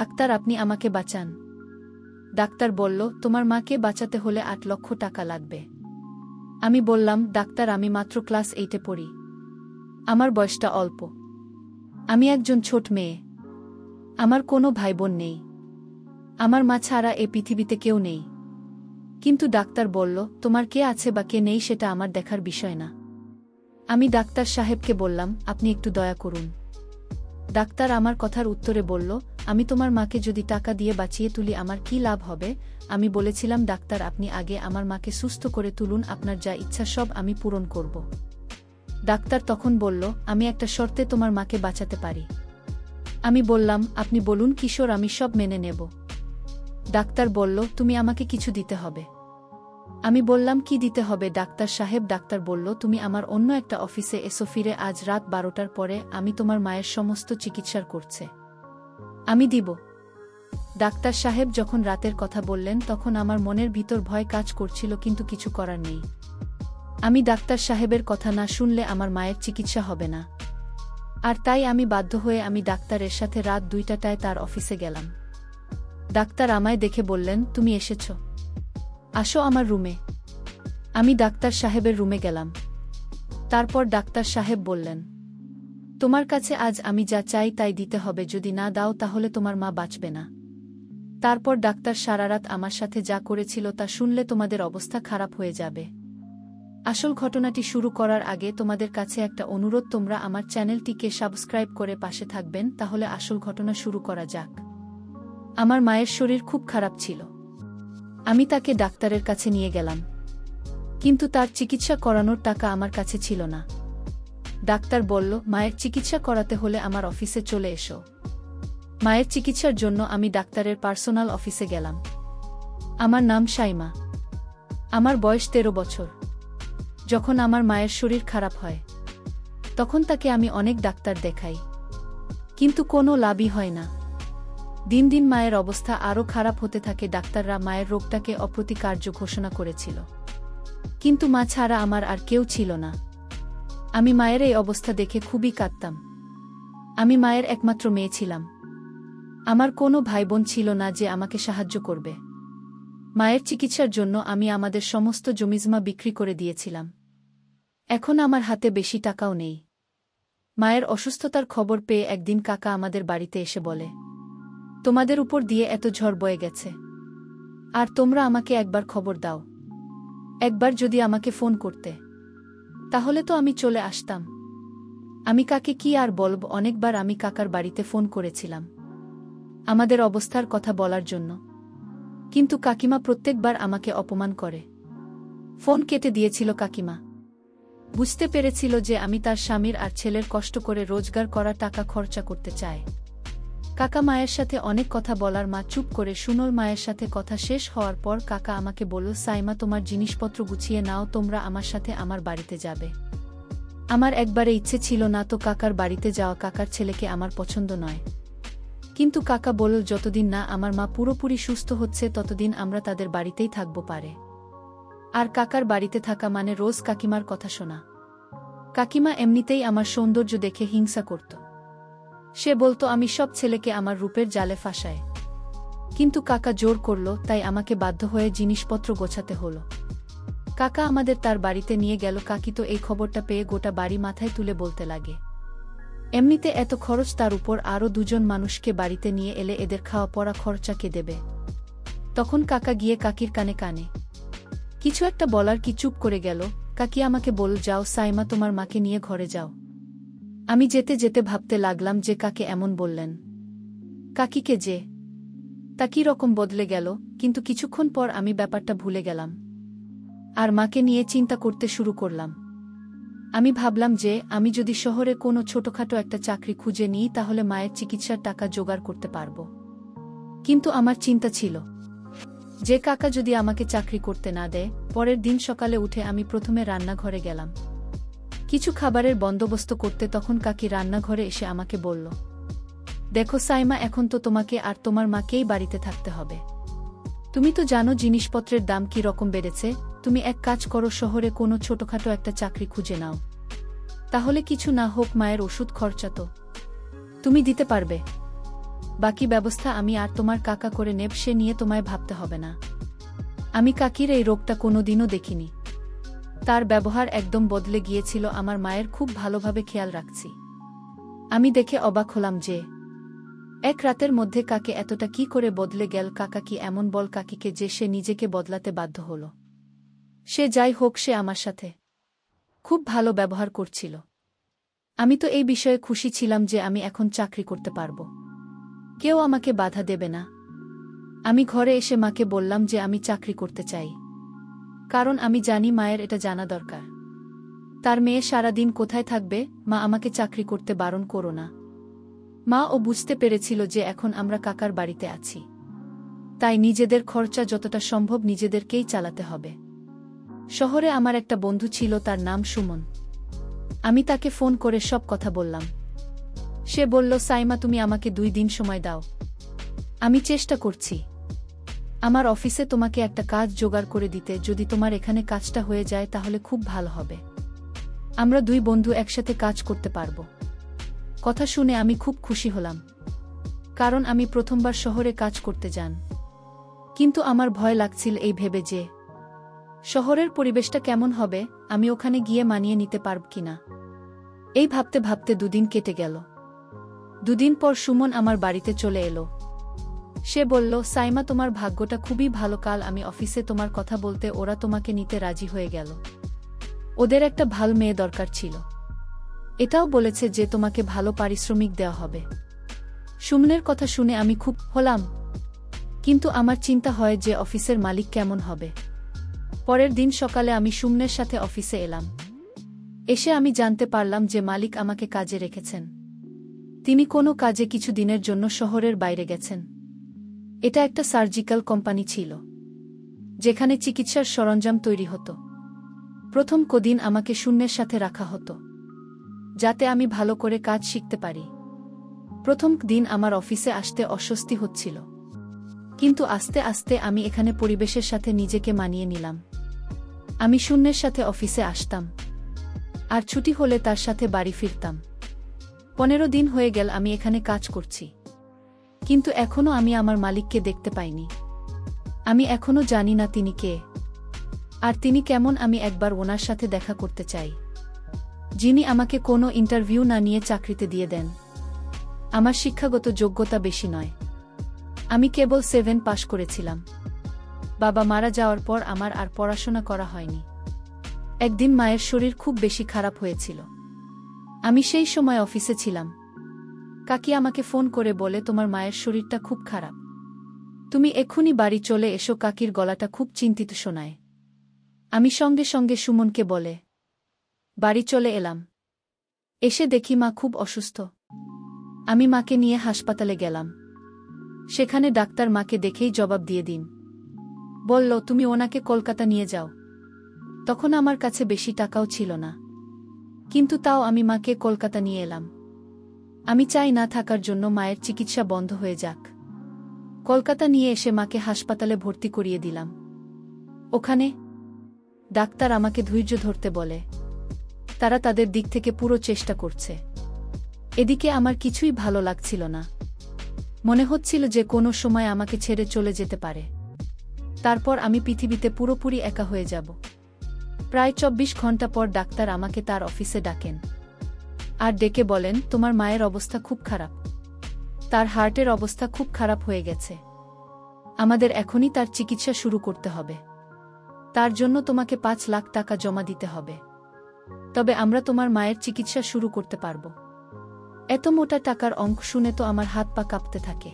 Doctor, আপনি আমাকে বাঁচান। ডাক্তার বলল, তোমার মাকে বাঁচাতে হলে ৮ লক্ষ টাকা লাগবে। আমি বললাম, ডাক্তার, আমি মাত্র ক্লাস 8-এ পড়ি। আমার বয়সটা অল্প। আমি একজন ছোট মেয়ে। আমার কোনো ভাই বোন নেই। আমার মা ছাড়া এ পৃথিবীতে কেউ নেই। কিন্তু ডাক্তার বলল, তোমার কে আছে বা কে নেই সেটা আমার দেখার বিষয় না। আমি ডাক্তার সাহেবকে বললাম, আপনি একটু দয়া করুন। ডাক্তার আমার কথার উত্তরে বলল, আমি তোমার মাকে যদি টাকা দিয়ে বাঁচিয়ে তুলি আমার কি লাভ হবে? আমি বলেছিলাম, ডাক্তার, আপনি আগে আমার মাকে সুস্থ করে তুলুন, আপনার যা ইচ্ছা সব আমি পূরণ করব। ডাক্তার তখন বলল, আমি একটা শর্তে তোমার মাকে বাঁচাতে পারি। আমি বললাম, আপনি বলুন কিশোর, আমি সব মেনে নেব। ডাক্তার বলল, তুমি আমাকে কিছু দিতে হবে। আমি বললাম, কি দিতে হবে ডাক্তার সাহেব? ডাক্তার বলল, তুমি আমার অন্য একটা অফিসে এসো, ফিরে আজ রাত 12টার পরে আমি তোমার মায়ের সমস্ত চিকিৎসার করছে আমি দিব। ডাক্তার সাহেব যখন রাতের কথা বললেন তখন আমার মনের ভিতর ভয় কাজ করছিল, কিন্তু কিছু করার নেই। আমি ডাক্তার সাহেবের কথা না শুনলে আমার মায়ের চিকিৎসা হবে না। আর তাই আমি বাধ্য হয়ে আমি ডাক্তারের সাথে রাত 2টায় তার অফিসে গেলাম। ডাক্তার আমায় দেখে বললেন, তুমি এসেছ, আসো আমার রুমে। আমি ডাক্তার সাহেবের রুমে গেলাম। তারপর ডাক্তার সাহেব বললেন, তোমার কাছে আজ আমি যা চাই তাই দিতে হবে, যদি না দাও তাহলে তোমার মা বাঁচবে না। তারপর ডাক্তার সারারাত আমার সাথে যা করেছিল তা শুনলে তোমাদের অবস্থা খারাপ হয়ে যাবে। আসল ঘটনাটি শুরু করার আগে তোমাদের কাছে একটা অনুরোধ, তোমরা আমার চ্যানেলটিকে সাবস্ক্রাইব করে পাশে থাকবেন, তাহলে আসল ঘটনা শুরু করা যাক। আমার মায়ের শরীর খুব খারাপ ছিল। আমি তাকে ডাক্তারের কাছে নিয়ে গেলাম, কিন্তু তার চিকিৎসা করানোর টাকা আমার কাছে ছিল না। ডাক্তার বলল, মায়ের চিকিৎসা করাতে হলে আমার অফিসে চলে এসো। মায়ের চিকিৎসার জন্য আমি ডাক্তারের পার্সোনাল অফিসে গেলাম। আমার নাম সাইমা। আমার বয়স 13 বছর। যখন আমার মায়ের শরীর খারাপ হয় তখন তাকে আমি অনেক ডাক্তার দেখাই, কিন্তু কোনো লাভই হয় না। দিন দিন মায়ের অবস্থা আরও খারাপ হতে থাকে। ডাক্তাররা মায়ের রোগটাকে অপ্রতিকার্য ঘোষণা করেছিল, কিন্তু মা ছাড়া আমার আর কেউ ছিল না। আমি মায়ের এই অবস্থা দেখে খুবই কাঁদতাম। আমি মায়ের একমাত্র মেয়ে ছিলাম। আমার কোনো ভাই বোন ছিল না যে আমাকে সাহায্য করবে। মায়ের চিকিৎসার জন্য আমি আমাদের সমস্ত জমিজমা বিক্রি করে দিয়েছিলাম। এখন আমার হাতে বেশি টাকাও নেই। মায়ের অসুস্থতার খবর পেয়ে একদিন কাকা আমাদের বাড়িতে এসে বলে, তোমাদের উপর দিয়ে এত ঝড় বয়ে গেছে, আর তোমরা আমাকে একবার খবর দাও। একবার যদি আমাকে ফোন করতে, তাহলে তো আমি চলে আসতাম। আমি কাকে কি আর বলব, অনেকবার আমি কাকার বাড়িতে ফোন করেছিলাম আমাদের অবস্থার কথা বলার জন্য, কিন্তু কাকিমা প্রত্যেকবার আমাকে অপমান করে ফোন কেটে দিয়েছিল। কাকিমা বুঝতে পেরেছিল যে আমি তার স্বামীর আর ছেলের কষ্ট করে রোজগার করা টাকা খরচা করতে চায়। কাকা মায়ের সাথে অনেক কথা বলার মা চুপ করে শুনল। মায়ের সাথে কথা শেষ হওয়ার পর কাকা আমাকে বলল, সাইমা, তোমার জিনিসপত্র গুছিয়ে নাও, তোমরা আমার সাথে আমার বাড়িতে যাবে। আমার একবারে ইচ্ছে ছিল না তো কাকার বাড়িতে যাওয়া। কাকার ছেলেকে আমার পছন্দ নয়, কিন্তু কাকা বলল, যতদিন না আমার মা পুরোপুরি সুস্থ হচ্ছে ততদিন আমরা তাদের বাড়িতেই থাকব পারে। আর কাকার বাড়িতে থাকা মানে রোজ কাকিমার কথা শোনা। কাকিমা এমনিতেই আমার সৌন্দর্য দেখে হিংসা করত। সে বলতো আমি সব ছেলেকে আমার রূপের জালে ফাঁসায়, কিন্তু কাকা জোর করল, তাই আমাকে বাধ্য হয়ে জিনিসপত্র গোছাতে হলো। কাকা আমাদের তার বাড়িতে নিয়ে গেল। কাকি তো এই খবরটা পেয়ে গোটা বাড়ি মাথায় তুলে বলতে লাগে, এমনিতে এত খরচ, তার উপর আরও 2জন মানুষকে বাড়িতে নিয়ে এলে এদের খাওয়া পড়া খরচা কে দেবে? তখন কাকা গিয়ে কাকির কানে কানে কিছু একটা বলার কি চুপ করে গেল। কাকি আমাকে বলল, যাও সাইমা, তোমার মাকে নিয়ে ঘরে যাও। আমি যেতে যেতে ভাবতে লাগলাম যে কাকে এমন বললেন। কাকিকে যে তা কি রকম বদলে গেল, কিন্তু কিছুক্ষণ পর আমি ব্যাপারটা ভুলে গেলাম আর মাকে নিয়ে চিন্তা করতে শুরু করলাম। আমি ভাবলাম যে আমি যদি শহরে কোনো ছোটখাটো একটা চাকরি খুঁজে নিই তাহলে মায়ের চিকিৎসার টাকা জোগাড় করতে পারব। কিন্তু আমার চিন্তা ছিল যে কাকা যদি আমাকে চাকরি করতে না দেয়। পরের দিন সকালে উঠে আমি প্রথমে রান্নাঘরে গেলাম কিছু খাবারের বন্দোবস্ত করতে। তখন কাকি রান্নাঘরে এসে আমাকে বলল, দেখো সাইমা, এখন তো তোমাকে আর তোমার মাকেই বাড়িতে থাকতে হবে। তুমি তো জানো জিনিসপত্রের দাম কি রকম বেড়েছে। তুমি এক কাজ করো, শহরে কোনো ছোটখাটো একটা চাকরি খুঁজে নাও, তাহলে কিছু না হোক মায়ের ওষুধ খরচা তো তুমি দিতে পারবে। বাকি ব্যবস্থা আমি আর তোমার কাকা করে নেব, সে নিয়ে তোমায় ভাবতে হবে না। আমি কাকির এই রোগটা কোনোদিনও দেখিনি। তার ব্যবহার একদম বদলে গিয়েছিল, আমার মায়ের খুব ভালোভাবে খেয়াল রাখছি। আমি দেখে অবাক হলাম যে এক রাতের মধ্যে কাকে এতটা কি করে বদলে গেল। কাকা কি এমন বল কাকিকে যে সে নিজেকে বদলাতে বাধ্য হল? সে যাই হোক, সে আমার সাথে খুব ভালো ব্যবহার করছিল। আমি তো এই বিষয়ে খুশি ছিলাম যে আমি এখন চাকরি করতে পারব, কেউ আমাকে বাধা দেবে না। আমি ঘরে এসে মাকে বললাম যে আমি চাকরি করতে চাই, কারণ আমি জানি মায়ের এটা জানা দরকার। তার মেয়ে সারাদিন কোথায় থাকবে, মা আমাকে চাকরি করতে বারণ করো না। মা ও বুঝতে পেরেছিল যে এখন আমরা কাকার বাড়িতে আছি, তাই নিজেদের খরচা যতটা সম্ভব নিজেদেরকেই চালাতে হবে। শহরে আমার একটা বন্ধু ছিল, তার নাম সুমন। আমি তাকে ফোন করে সব কথা বললাম। সে বলল, সাইমা তুমি আমাকে 2 দিন সময় দাও, আমি চেষ্টা করছি আমার অফিসে তোমাকে একটা কাজ জোগাড় করে দিতে। যদি তোমার এখানে কাজটা হয়ে যায় তাহলে খুব ভালো হবে, আমরা 2 বন্ধু একসাথে কাজ করতে পারব। কথা শুনে আমি খুব খুশি হলাম, কারণ আমি প্রথমবার শহরে কাজ করতে যান। কিন্তু আমার ভয় লাগছিল এই ভেবে যে শহরের পরিবেশটা কেমন হবে, আমি ওখানে গিয়ে মানিয়ে নিতে পারব কিনা। এই ভাবতে ভাবতে 2 দিন কেটে গেল। 2 দিন পর সুমন আমার বাড়িতে চলে এলো। সে বলল, সাইমা তোমার ভাগ্যটা খুবই ভালো, কাল আমি অফিসে তোমার কথা বলতে ওরা তোমাকে নিতে রাজি হয়ে গেল। ওদের একটা ভালো মেয়ে দরকার ছিল, এটাও বলেছে যে তোমাকে ভালো পারিশ্রমিক দেওয়া হবে। সুমনের কথা শুনে আমি খুব হলাম, কিন্তু আমার চিন্তা হয় যে অফিসের মালিক কেমন হবে। পরের দিন সকালে আমি সুমনের সাথে অফিসে এলাম। এসে আমি জানতে পারলাম যে মালিক আমাকে কাজে রেখেছেন। তিনি কোনো কাজে কিছু দিনের জন্য শহরের বাইরে গেছেন। এটা একটা সার্জিক্যাল কোম্পানি ছিল, যেখানে চিকিৎসার সরঞ্জাম তৈরি হতো। প্রথম কদিন আমাকে শূন্যের সাথে রাখা হতো, যাতে আমি ভালো করে কাজ শিখতে পারি। প্রথম দিন আমার অফিসে আসতে অস্বস্তি হচ্ছিল, কিন্তু আস্তে আস্তে আমি এখানে পরিবেশের সাথে নিজেকে মানিয়ে নিলাম। আমি শূন্যের সাথে অফিসে আসতাম, আর ছুটি হলে তার সাথে বাড়ি ফিরতাম। 15 দিন হয়ে গেল আমি এখানে কাজ করছি, কিন্তু এখনো আমি আমার মালিককে দেখতে পাইনি। আমি এখনো জানি না তিনি কে, আর তিনি কেমন। আমি একবার ওনার সাথে দেখা করতে চাই, যিনি আমাকে কোনো ইন্টারভিউ না নিয়ে চাকরিতে দিয়ে দেন। আমার শিক্ষাগত যোগ্যতা বেশি নয়, আমি কেবল 7 পাশ করেছিলাম। বাবা মারা যাওয়ার পর আমার আর পড়াশোনা করা হয়নি। একদিন মায়ের শরীর খুব বেশি খারাপ হয়েছিল। আমি সেই সময় অফিসে ছিলাম। কাকি আমাকে ফোন করে বলে, তোমার মায়ের শরীরটা খুব খারাপ, তুমি এক্ষুনি বাড়ি চলে এসো। কাকির গলাটা খুব চিন্তিত শোনায়। আমি সঙ্গে সঙ্গে সুমনকে বলে বাড়ি চলে এলাম। এসে দেখি মা খুব অসুস্থ। আমি মাকে নিয়ে হাসপাতালে গেলাম। সেখানে ডাক্তার মাকে দেখেই জবাব দিয়ে দিন বলল, তুমি ওনাকে কলকাতা নিয়ে যাও। তখন আমার কাছে বেশি টাকাও ছিল না, কিন্তু তাও আমি মাকে কলকাতা নিয়ে এলাম। আমি চাই না থাকার জন্য মায়ের চিকিৎসা বন্ধ হয়ে যাক। কলকাতা নিয়ে এসে মাকে হাসপাতালে ভর্তি করিয়ে দিলাম। ওখানে ডাক্তার আমাকে ধৈর্য ধরতে বলে, তারা তাদের দিক থেকে পুরো চেষ্টা করছে। এদিকে আমার কিছুই ভালো লাগছিল না, মনে হচ্ছিল যে কোনো সময় আমাকে ছেড়ে চলে যেতে পারে। তারপর আমি পৃথিবীতে পুরোপুরি একা হয়ে যাব। প্রায় 24 ঘন্টা পর ডাক্তার আমাকে তার অফিসে ডাকেন, আর ডেকে বলেন, তোমার মায়ের অবস্থা খুব খারাপ, তার হার্টের অবস্থা খুব খারাপ হয়ে গেছে। আমাদের এখনই তার চিকিৎসা শুরু করতে হবে। তার জন্য তোমাকে 5 লাখ টাকা জমা দিতে হবে, তবে আমরা তোমার মায়ের চিকিৎসা শুরু করতে পারব। এত মোটা টাকার অঙ্ক শুনে তো আমার হাত পা কাঁপতে থাকে।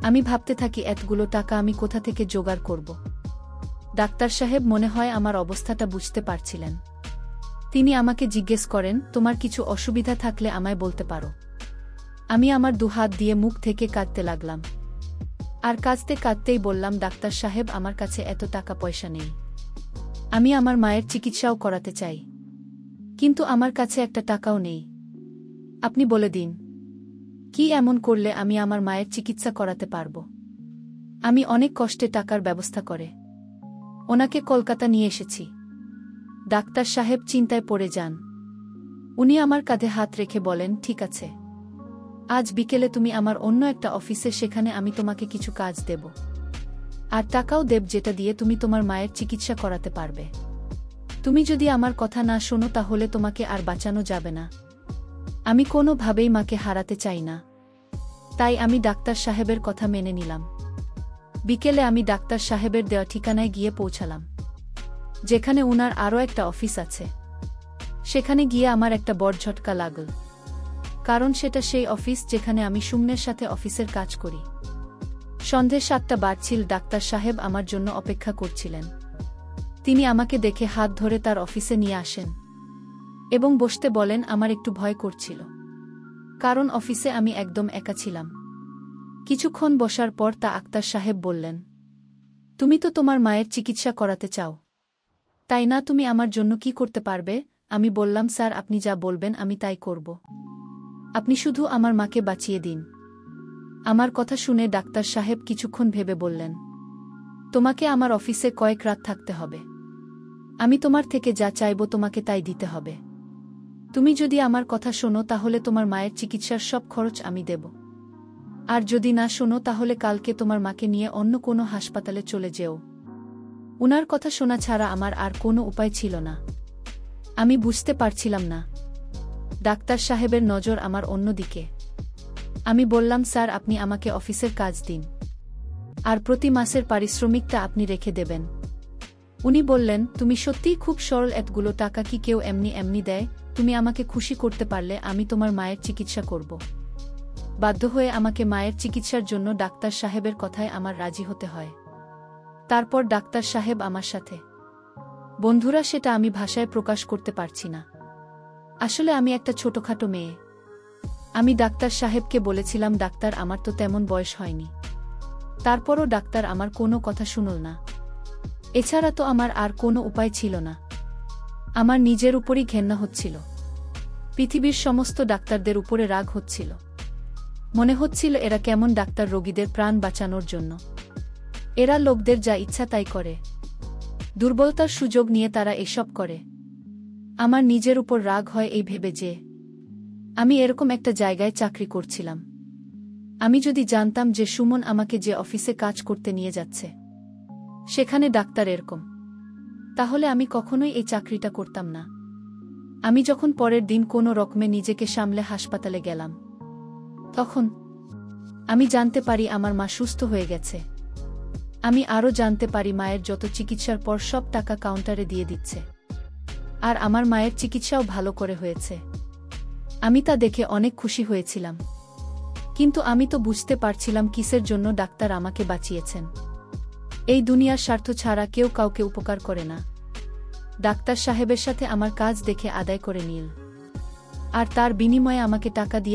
আমি ভাবতে থাকি এতগুলো টাকা আমি কোথা থেকে জোগাড় করব। ডাক্তার সাহেব মনে হয় আমার অবস্থাটা বুঝতে পারছিলেন। তিনি আমাকে জিজ্ঞেস করেন, তোমার কিছু অসুবিধা থাকলে আমায় বলতে পারো। আমি আমার 2 হাত দিয়ে মুখ থেকে কাঁদতে লাগলাম, আর কাঁদতে কাঁদতেই বললাম, ডাক্তার সাহেব আমার কাছে এত টাকা পয়সা নেই। আমি আমার মায়ের চিকিৎসাও করাতে চাই, কিন্তু আমার কাছে একটা টাকাও নেই। আপনি বলে দিন, কি এমন করলে আমি আমার মায়ের চিকিৎসা করাতে পারব। আমি অনেক কষ্টে টাকার ব্যবস্থা করে ওনাকে কলকাতা নিয়ে এসেছি। ডাক্তার সাহেব চিন্তায় পড়ে যান। উনি আমার কাঁধে হাত রেখে বলেন, ঠিক আছে, আজ বিকেলে তুমি আমার অন্য একটা অফিসে, সেখানে আমি তোমাকে কিছু কাজ দেব। আর টাকাও দেব, যেটা দিয়ে তুমি তোমার মায়ের চিকিৎসা করাতে পারবে। তুমি যদি আমার কথা না শোনো তাহলে তোমাকে আর বাঁচানো যাবে না। আমি কোনোভাবেই মাকে হারাতে চাই না। তাই আমি ডাক্তার সাহেবের কথা মেনে নিলাম। বিকেলে আমি ডাক্তার সাহেবের দেওয়া ঠিকানায় গিয়ে পৌঁছালাম, যেখানে উনার আরও একটা অফিস আছে। সেখানে গিয়ে আমার একটা বড় ঝটকা লাগল, কারণ সেটা সেই অফিস যেখানে আমি সুমনের সাথে অফিসের কাজ করি। সন্ধে 7টা বাজছিল। ডাক্তার সাহেব আমার জন্য অপেক্ষা করছিলেন। তিনি আমাকে দেখে হাত ধরে তার অফিসে নিয়ে আসেন এবং বসতে বলেন। আমার একটু ভয় করছিল, কারণ অফিসে আমি একদম একা ছিলাম। কিছুক্ষণ বসার পর আক্তার সাহেব বললেন, তুমি তো তোমার মায়ের চিকিৎসা করাতে চাও, তাই না? তুমি আমার জন্য কি করতে পারবে? আমি বললাম, স্যার, আপনি যা বলবেন আমি তাই করব। আপনি শুধু আমার মাকে বাঁচিয়ে দিন। আমার কথা শুনে ডাক্তার সাহেব কিছুক্ষণ ভেবে বললেন, তোমাকে আমার অফিসে কয়েক রাত থাকতে হবে। আমি তোমার থেকে যা চাইব তোমাকে তাই দিতে হবে। তুমি যদি আমার কথা শোনো তাহলে তোমার মায়ের চিকিৎসার সব খরচ আমি দেব। আর যদি না শোনো তাহলে কালকে তোমার মাকে নিয়ে অন্য কোনো হাসপাতালে চলে যেও। উনার কথা শোনা ছাড়া আমার আর কোনো উপায় ছিল না। আমি বুঝতে পারছিলাম না ডাক্তার সাহেবের নজর আমার অন্য দিকে। আমি বললাম, স্যার, আপনি আমাকে অফিসের কাজ দিন, আর প্রতি মাসের পারিশ্রমিকটা আপনি রেখে দেবেন। উনি বললেন, তুমি সত্যিই খুব সরল, এতগুলো টাকা কি কেউ এমনি এমনি দেয়? তুমি আমাকে খুশি করতে পারলে আমি তোমার মায়ের চিকিৎসা করব। বাধ্য হয়ে আমাকে মায়ের চিকিৎসার জন্য ডাক্তার সাহেবের কথায় আমার রাজি হতে হয়। তারপর ডাক্তার সাহেব আমার সাথে, বন্ধুরা, সেটা আমি ভাষায় প্রকাশ করতে পারছি না। আসলে আমি একটা ছোটখাটো মেয়ে। আমি ডাক্তার সাহেবকে বলেছিলাম, ডাক্তার, আমার তো তেমন বয়স হয়নি। তারপরও ডাক্তার আমার কোনো কথা শুনল না। এছাড়া তো আমার আর কোনো উপায় ছিল না। আমার নিজের উপরই ঘেন্না হচ্ছিল। পৃথিবীর সমস্ত ডাক্তারদের উপরে রাগ হচ্ছিল। মনে হচ্ছিল এরা কেমন ডাক্তার, রোগীদের প্রাণ বাঁচানোর জন্য। এরা লোকদের যা ইচ্ছা তাই করে। দুর্বলতার সুযোগ নিয়ে তারা এসব করে। আমার নিজের উপর রাগ হয় এই ভেবে যে আমি এরকম একটা জায়গায় চাকরি করছিলাম। আমি যদি জানতাম যে সুমন আমাকে যে অফিসে কাজ করতে নিয়ে যাচ্ছে সেখানে ডাক্তার এরকম, তাহলে আমি কখনোই এই চাকরিটা করতাম না। আমি যখন পরের দিন কোনো রকমে নিজেকে সামলে হাসপাতালে গেলাম, তখন আমি জানতে পারি আমার মা সুস্থ হয়ে গেছে। আমি আরও জানতে পারি মায়ের যত চিকিৎসার পর সব টাকা কাউন্টারে দিয়ে দিচ্ছে, আর আমার মায়ের চিকিৎসাও ভালো করে হয়েছে। আমি তা দেখে অনেক খুশি হয়েছিলাম, কিন্তু আমি তো বুঝতে পারছিলাম কিসের জন্য ডাক্তার আমাকে বাঁচিয়েছেন। এই দুনিয়ার স্বার্থ ছাড়া কেউ কাউকে উপকার করে না। ডাক্তার সাহেবের সাথে আমার কাজ দেখে আদায় করে নিল, আর তার বিনিময়ে আমাকে টাকা দিয়ে